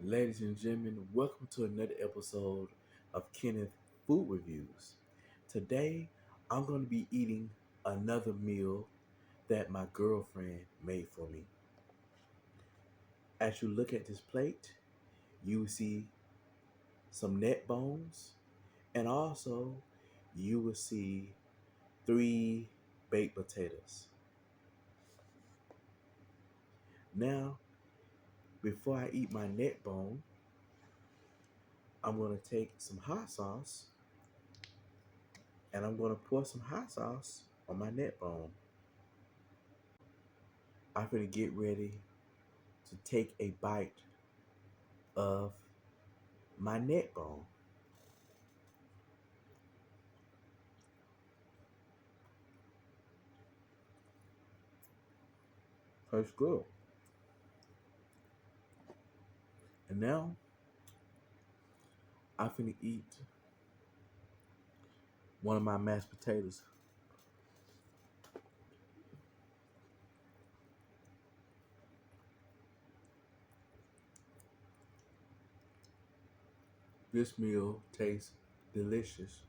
Ladies and gentlemen, welcome to another episode of Kenneth Food Reviews. Today, I'm going to be eating another meal that my girlfriend made for me. As you look at this plate, you will see some neck bones, and also you will see 3 baked potatoes. Now, before I eat my neck bone, I'm going to take some hot sauce and I'm going to pour some hot sauce on my neck bone. I'm going to get ready to take a bite of my neck bone. Tastes good. And now I'm going to eat one of my mashed potatoes. This meal tastes delicious.